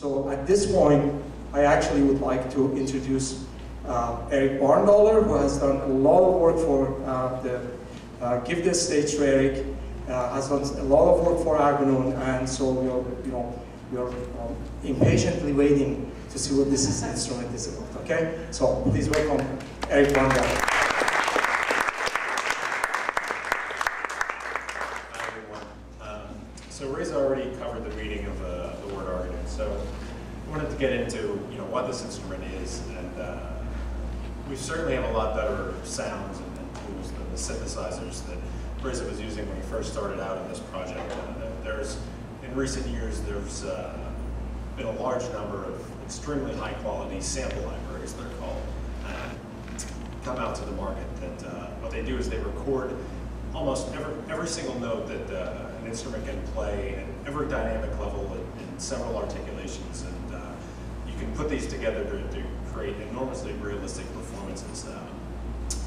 So at this point, I actually would like to introduce Eric Barndollar, who has done a lot of work for give the stage to Eric, has done a lot of work for Arghonoon, and so we're impatiently waiting to see what this instrument is about. Okay, so please welcome Eric Barndollar. Hi everyone. So Reza already covered the meaning of the word Arghonoon, so I wanted to get into what this instrument is, and we certainly have a lot better sounds and tools than the synthesizers that Reza was using when he first started out in this project. In recent years, there's been a large number of extremely high quality sample libraries, they're called, come out to the market. That what they do is they record almost every single note that an instrument can play at every dynamic level in several articulations, and you can put these together to create enormously realistic performances.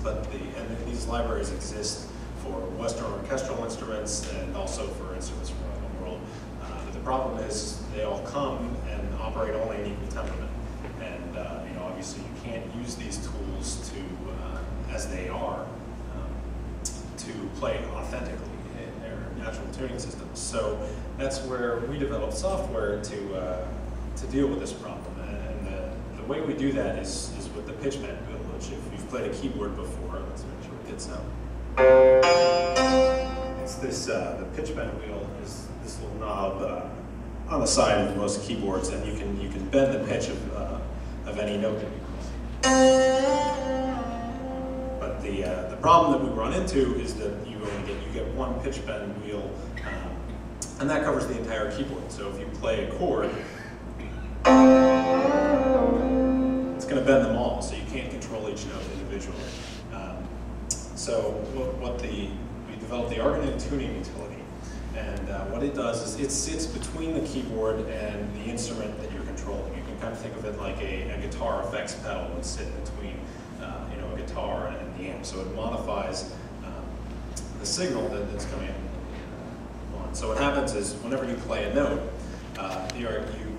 And these libraries exist for Western orchestral instruments and also for instruments from around the world. But the problem is they all come and operate only in equal temperament. And obviously you can't use these tools to, as they are, to play authentically in their natural tuning systems. So that's where we developed software to deal with this problem. And the way we do that is with the pitch bend wheel, which if you've played a keyboard before, let's make sure it gets out. It's this, the pitch bend wheel is this little knob on the side of most keyboards, and you can bend the pitch of any note that you play. But the problem that we run into is that you get one pitch bend wheel, and that covers the entire keyboard. So if you play a chord, it's going to bend them all, so you can't control each note individually. So we developed the Arghonoon tuning utility, and what it does is it sits between the keyboard and the instrument that you're controlling. You can kind of think of it like a guitar effects pedal would sit between a guitar and the amp. So it modifies the signal that's coming on. So what happens is whenever you play a note, you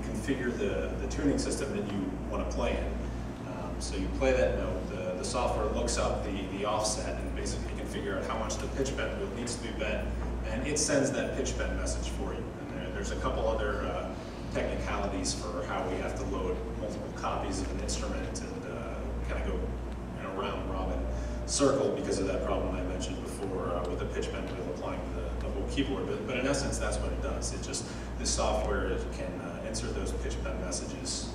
configure the tuning system that you want to play in. So you play that note, the software looks up the offset and basically can figure out how much the pitch bend wheel needs to be bent, and it sends that pitch bend message for you. And there's a couple other technicalities for how we have to load multiple copies of an instrument and kind of go in a round robin circle because of that problem I mentioned before with the pitch bend wheel applying to the whole keyboard. But in essence, that's what it does. This software can insert those pitch bend messages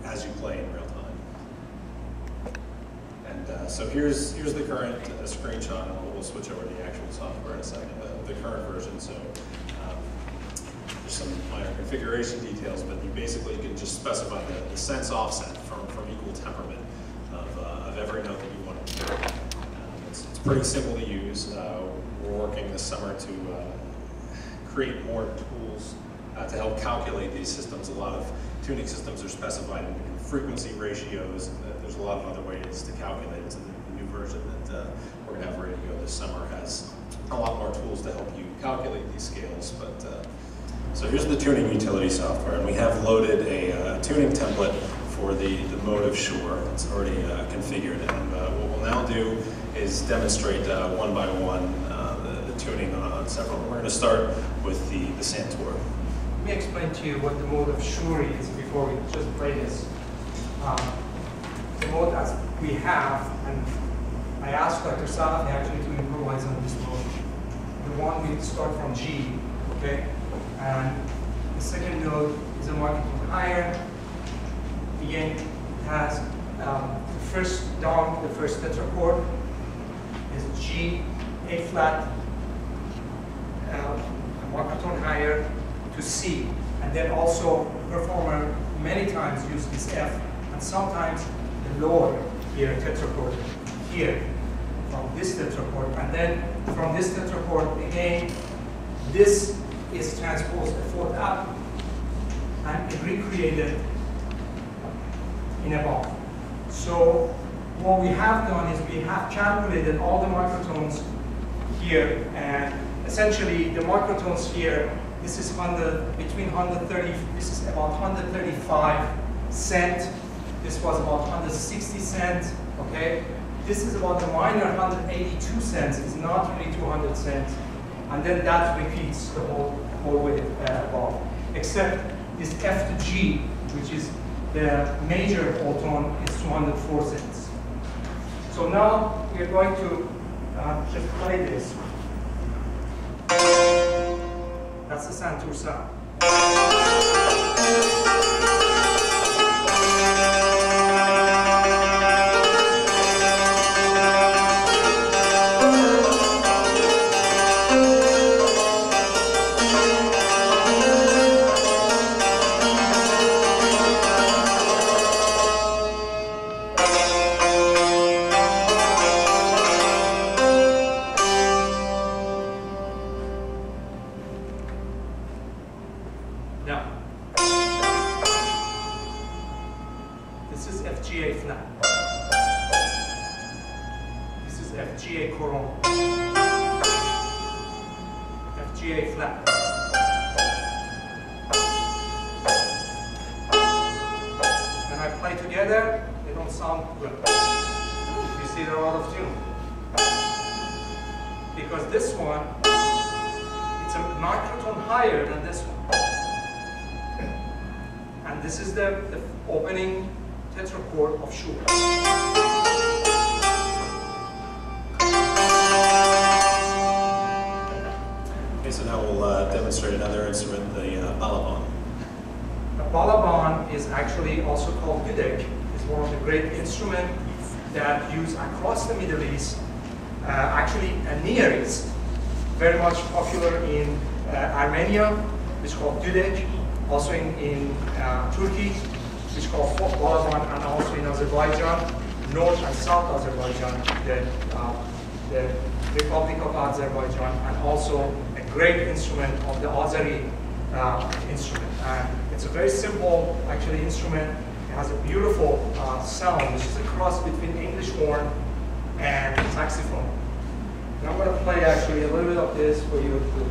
as you play in real time. And so here's the current screenshot, and we'll switch over to the actual software in a second, the current version. So there's some minor configuration details, but you basically can just specify the sense offset from equal temperament of every note that you want to play. It's pretty simple to use. We're working this summer to create more tools to help calculate these systems. A lot of tuning systems are specified in frequency ratios, and there's a lot of other ways to calculate it. So the new version that we're going to have ready to go this summer has a lot more tools to help you calculate these scales. But so here's the tuning utility software, and we have loaded a tuning template for the mode of Shure. It's already configured, and what we'll now do is demonstrate one by one the tuning on several. We're going to start with the Santour. Let me explain to you what the mode of Shure is before we just play this. The mode as we have, and I asked Dr. Salafi actually to improvise on this mode. The one we start from G, okay? And the second note is a microtonal higher. Again, it has the first down, the first tetrachord is G, A flat, a microtonal higher to C. And then also the performer many times uses this F, and sometimes the lower here tetrachord here from this tetrachord, and then from this tetrachord again this is transposed a fourth up and recreated in above. So what we have done is we have calculated all the microtones here and essentially the microtones here, this is between 130, this is about 135 cent. This was about 160 cents, okay? This is about the minor 182 cents, it's not really 200 cents. And then that repeats the whole way above. Except this F to G, which is the major whole tone, is 204 cents. So now we're going to just play this. That's the Santur sound. So now we'll demonstrate another instrument, the Balaban. The Balaban is actually also called dudek. It's one of the great instruments that used across the Middle East, actually Near East. Very much popular in Armenia, which is called dudek. Also in Turkey, which is called Balaban, and also in Azerbaijan, North and South Azerbaijan, the Republic of Azerbaijan, and also a great instrument of the Azeri instrument. And it's a very simple, actually, instrument. It has a beautiful sound, which is a cross between English horn and saxophone. And I'm going to play actually a little bit of this for you too.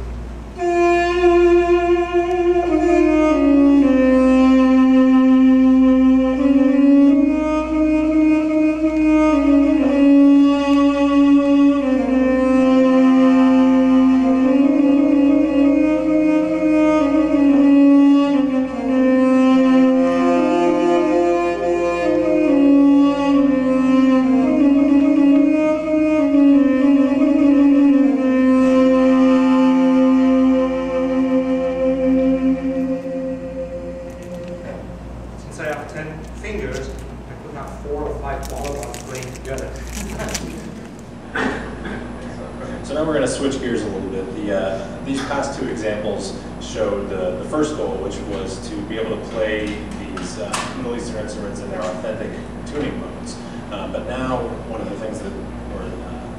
Middle Eastern instruments in their authentic tuning modes. But now, one of the things that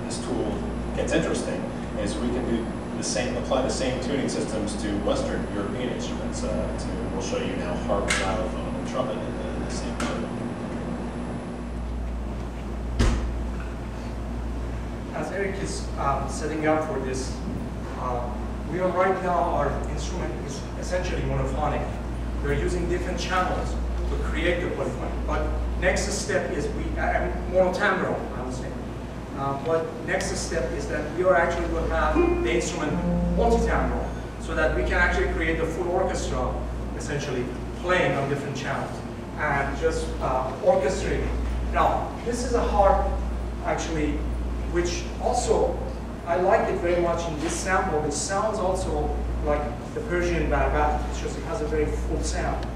this tool gets interesting is we can do apply the same tuning systems to Western European instruments. We'll show you now harp, xylophone, and trumpet in the same mode. As Eric is setting up for this, we are right now, our instrument is essentially monophonic. We're using different channels to create the polyphony. But next step is monotimbral, I would say. But next step is that we are actually going to have the instrument multitimbral, so that we can actually create a full orchestra, essentially playing on different channels and just orchestrating. Now, this is a harp, actually, which also I like it very much in this sample. It sounds also like the Persian Balaban. It's just it has a very full sound.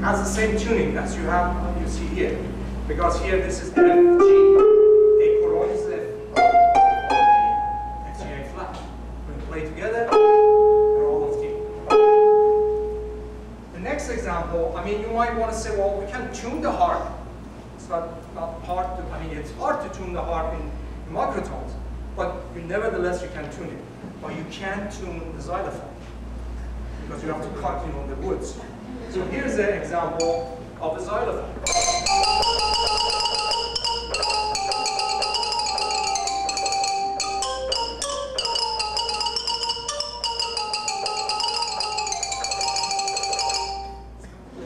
Has the same tuning as you see here, because here this is F, G, A chord is F, G, A flat. When we play together, they're all on key. The next example, I mean, harp. It's not hard to, I mean, it's hard to tune the harp in microtones, but nevertheless you can tune it. But you can't tune the xylophone because you have to cut, the woods. So here's an example of a xylophone.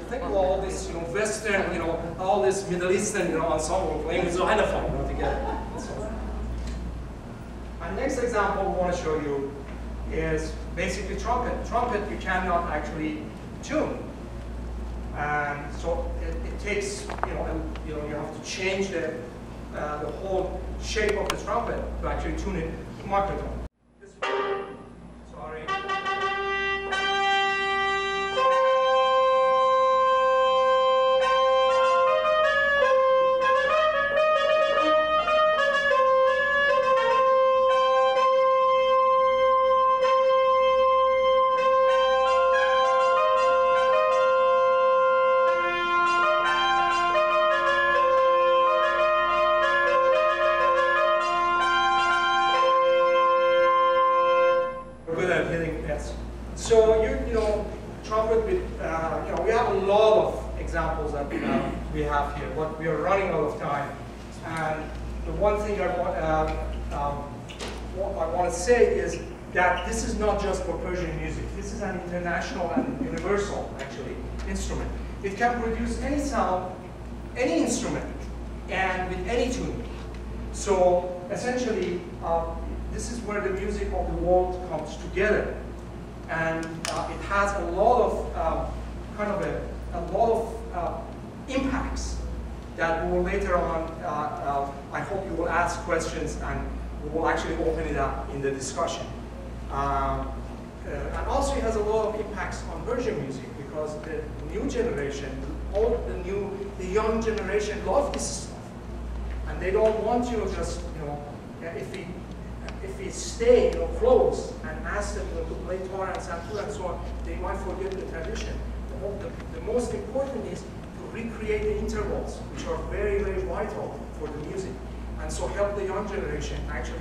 Think of all this, Western, all this Middle Eastern, ensemble playing with xylophone together. And next example we want to show you is basically trumpet. Trumpet you cannot actually tune. And so it takes, you have to change the whole shape of the trumpet to actually tune it to microtone. Sorry. So trumpet with, we have a lot of examples that we have here, but we are running out of time. And the one thing I want to say is that this is not just for Persian music. This is an international and universal, actually, instrument. It can produce any sound, any instrument, and with any tune. So essentially, this is where the music of the world comes together. And it has a lot of impacts that we will later on. I hope you will ask questions, and we will actually open it up in the discussion. And also, it has a lot of impacts on Persian music because the new generation, the young generation, love this stuff, and they don't want you just if we stay close and ask them to play tar and santur and so on, they might forget the tradition. The most important is to recreate the intervals, which are very, very vital for the music. And so help the young generation actually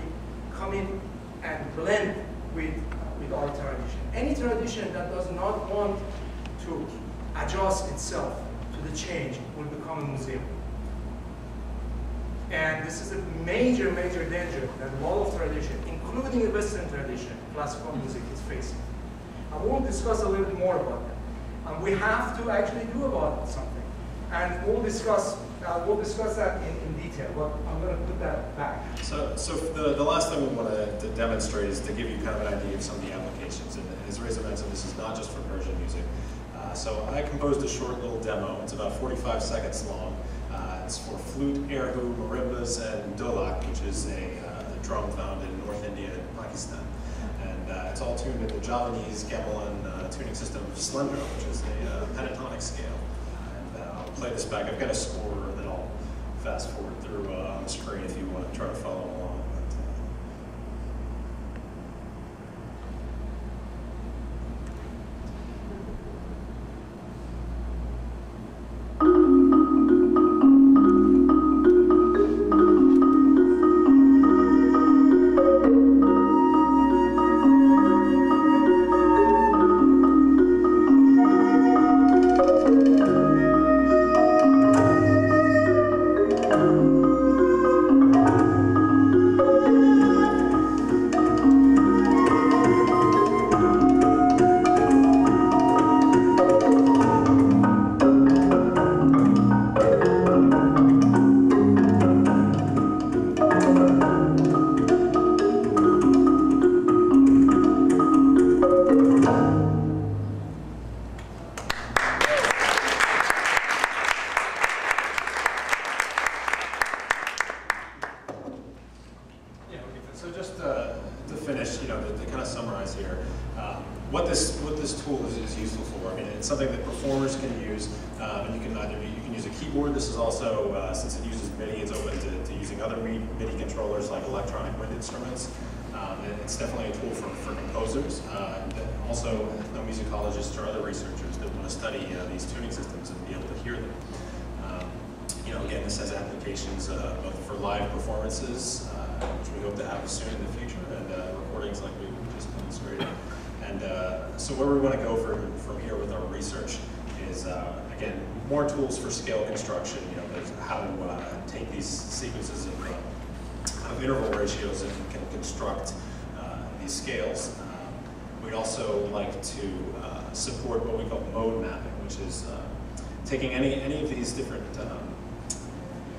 come in and blend with our tradition. Any tradition that does not want to adjust itself to the change will become a museum. And this is a major, major danger that a lot of tradition, including the Western tradition, classical music is facing. And we'll discuss a little bit more about that. And we have to actually do about something. And we'll discuss that in detail, but I'm going to put that back. So the last thing we want to demonstrate is to give you kind of an idea of some of the applications. And as Reza mentioned, this is not just for Persian music. So I composed a short little demo. It's about 45 seconds long. It's for flute, erhu, marimbas, and dolak, which is a drum found in North India and Pakistan. And it's all tuned in the Javanese gamelan tuning system of Slendro, which is a pentatonic scale. And I'll play this back. I've got a score that I'll fast forward through on the screen if you want to try to follow along. It's definitely a tool for composers, and also musicologists or other researchers that want to study these tuning systems and be able to hear them. again, this has applications both for live performances, which we hope to have soon in the future, and recordings like we just demonstrated. And so where we want to go from here with our research is, again, more tools for scale construction, how to take these sequences of interval ratios and can construct these scales. We'd also like to support what we call mode mapping, which is taking any of these different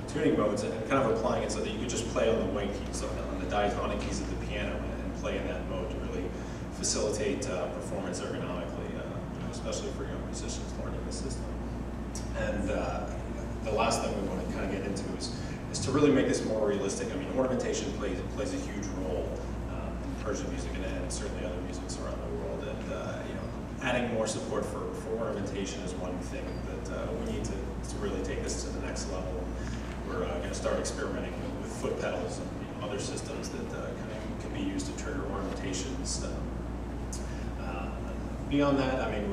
tuning modes and kind of applying it so that you could just play on the white keys, on the diatonic keys of the piano, and play in that mode to really facilitate performance ergonomically, especially for young musicians learning the system. And the last thing we want to kind of get into is to really make this more realistic. I mean, ornamentation plays a huge role in Persian music and certainly other musics around the world. And adding more support for ornamentation is one thing that we need to really take this to the next level. We're going to start experimenting with foot pedals and other systems that can be used to trigger ornamentations. Beyond that, I mean,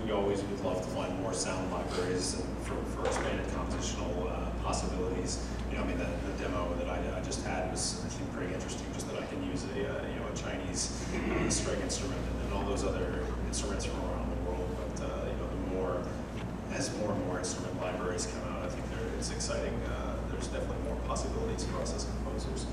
we always would love to find more sound libraries for expanded compositional possibilities. I mean, the demo that I just had was, I think, pretty interesting. Just that I can use a Chinese string instrument and all those other instruments from around the world. But as more and more instrument libraries come out, I think it's exciting. There's definitely more possibilities for us as composers.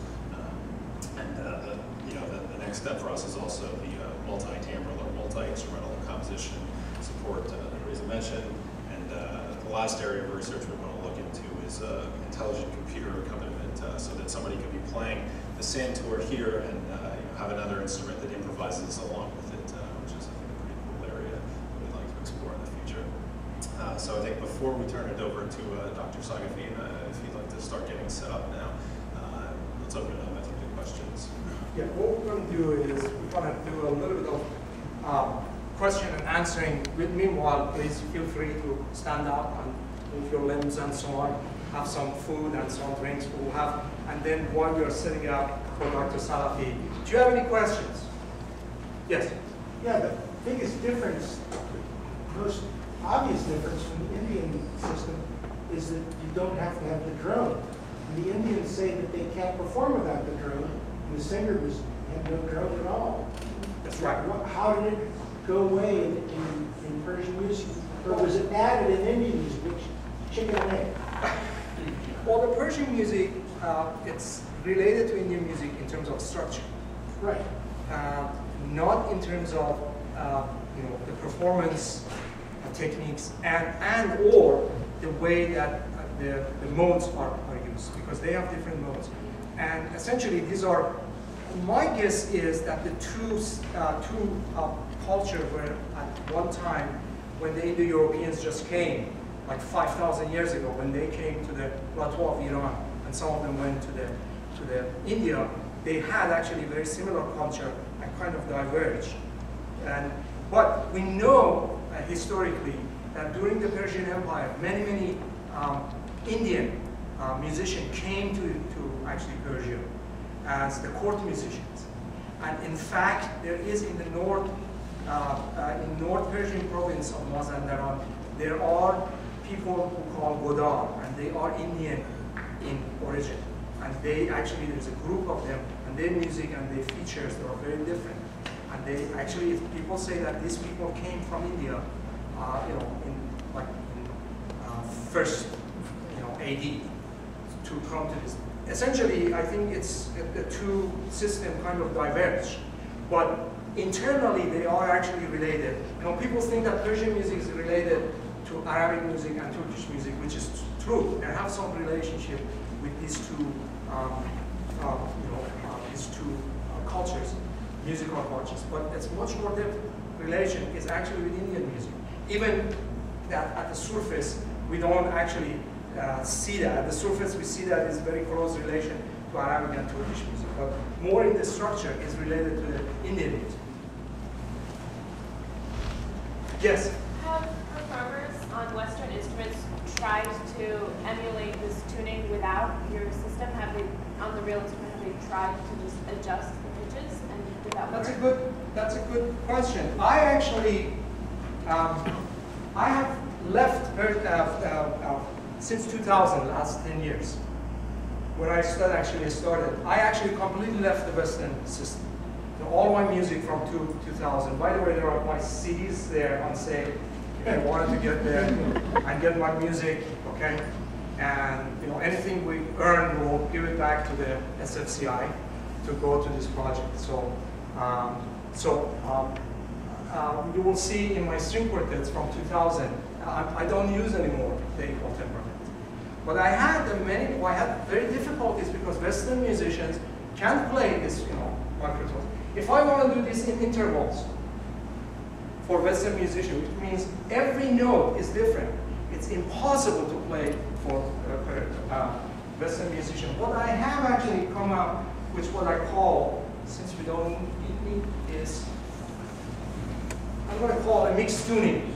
The next step for us is also the multi-timbral or multi-instrumental composition support that Reza mentioned. And the last area of research we want to look into is intelligent computer accompaniment, so that somebody can be playing the santur here and have another instrument that improvises along with it, which is, I think, a pretty cool area that we'd like to explore in the future. So I think before we turn it over to Dr. Sagafin, if you'd like to start getting set up now, let's open it up, I think, to questions. Yeah, what we're going to do is we're going to do a little bit of question and answering. Meanwhile, please feel free to stand up and move your limbs and so on. Have some food and some drinks we'll have. And then while we are setting up for Dr. Salafi, do you have any questions? Yes? Yeah, the biggest difference, most obvious difference from the Indian system is that you don't have to have the drone. And the Indians say that they can't perform without the drone, and the singer had no drone at all. That's right. How did it go away in Persian music? Or was it added in Indian music, which chicken and egg? Well, the Persian music, it's related to Indian music in terms of structure. Right. Not in terms of the performance techniques and or the way that the modes are used, because they have different modes. And essentially these are, my guess is that the two cultures were at one time when the Indo-Europeans just came, like 5,000 years ago, when they came to the plateau of Iran, and some of them went to the India, they had actually very similar culture and kind of diverged. But we know historically that during the Persian Empire, many Indian musicians came to actually Persia as the court musicians. And in fact, there is in the North Persian province of Mazandaran, there are people who call Godar, and they are Indian in origin. And they actually, there's a group of them, and their music and their features, they are very different. And they actually, people say that these people came from India, first, AD to come to this. Essentially, I think it's the two systems kind of diverge, but internally they are actually related. People think that Persian music is related to Arabic music and Turkish music, which is true. They have some relationship with these two, cultures, musical cultures. But it's much more depth relation is actually with Indian music. Even that at the surface, we don't actually see that. At the surface, we see that it's very close relation to Arabic and Turkish music. But more in the structure is related to the Indian music. Yes? Have performers on Western instruments tried to emulate this tuning without your system? Have they, on the real instrument, have they tried to just adjust the pitches, and did that work? That's a good question. I actually, I have left since 2000, last 10 years, when I started, I actually completely left the Western system. So all my music from 2000. By the way, there are my CDs there on sale. If I wanted to get there and get my music, okay? And you know, anything we earn, we'll give it back to the SFCI to go to this project. So, you will see in my string quartets from 2000, I don't use anymore the equal temperament. But I had very difficulties because Western musicians can't play this, you know, microtones. If I want to do this in intervals for Western musicians, which means every note is different, it's impossible to play for Western musicians. What I have actually come up, which what I call, since we don't need is, I'm going to call a mixed tuning.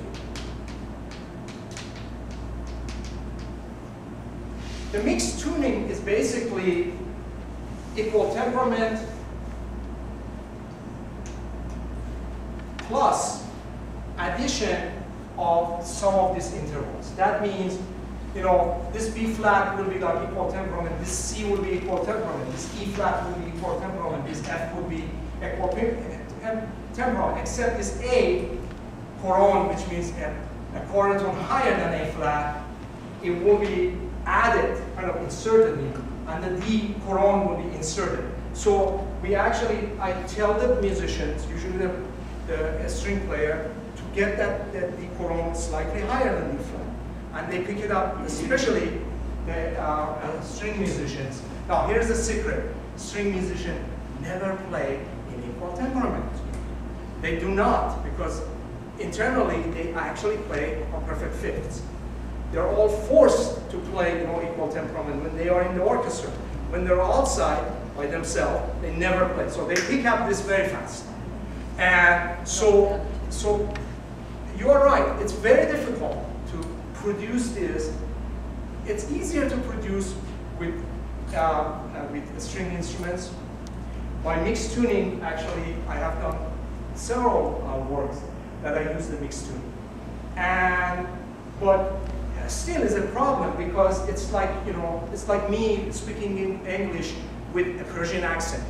The mixed tuning is basically equal temperament plus addition of some of these intervals. That means, you know, this B flat will be like equal temperament, this C will be equal temperament, this E flat will be equal temperament, this F will be equal temperament, except this A coron, which means a quarter tone higher than A flat, it will be added, kind of inserted in, and the D coron will be inserted. So we actually, I tell the musicians, usually the string player, to get that D coron slightly higher than D flat. And they pick it up, especially the string musicians. Now here's the secret. String musicians never play in equal temperament. They do not, because internally they actually play on perfect fifths. They're all forced to play, you know, equal temperament when they are in the orchestra. When they're outside by themselves, they never play. So they pick up this very fast. And so you are right. It's very difficult to produce this. It's easier to produce with string instruments. By mixed tuning, actually, I have done several works that I use the mixed tuning. But still is a problem because it's like, you know, it's like me speaking in English with a Persian accent.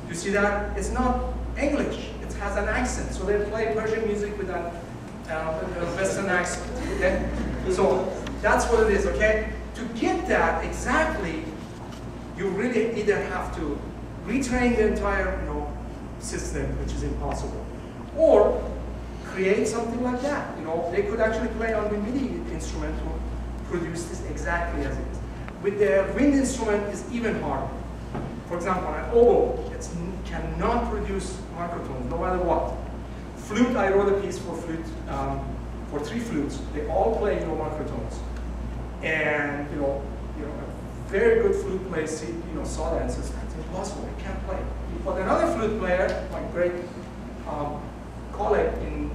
You see that? It's not English. It has an accent. So they play Persian music with a Western accent. Okay? So that's what it is, okay? To get that exactly, you really either have to retrain the entire, you know, system, which is impossible, or create something like that. You know, they could actually play on the MIDI instrument to produce this exactly as it is. With the wind instrument, it's even harder. For example, an oboe, it cannot produce microtones, no matter what. Flute, I wrote a piece for flute, for 3 flutes. They all play, you know, microtones. And you know, a very good flute player, you know, saw that and says, "That's impossible. I can't play." But another flute player, my great colleague in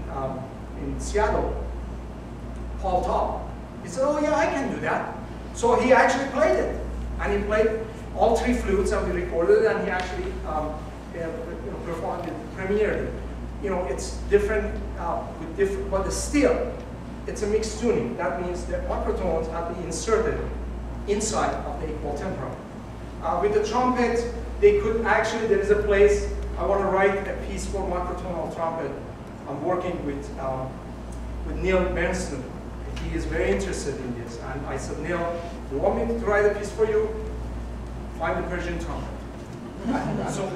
Seattle, Paul Top, he said, "Oh yeah, I can do that." So he actually played it, and he played all 3 flutes, and we recorded it, and he actually performed it, premiered it. You know, it's different with different, but still, it's a mixed tuning. That means the microtones have to be inserted inside of the equal temperament. With the trumpet, they could actually, there is a place, I want to write a piece for microtonal trumpet. I'm working with Neil Bernstein. He is very interested in this. And I said, "Neil, you want me to write a piece for you? Find the Persian trumpet." So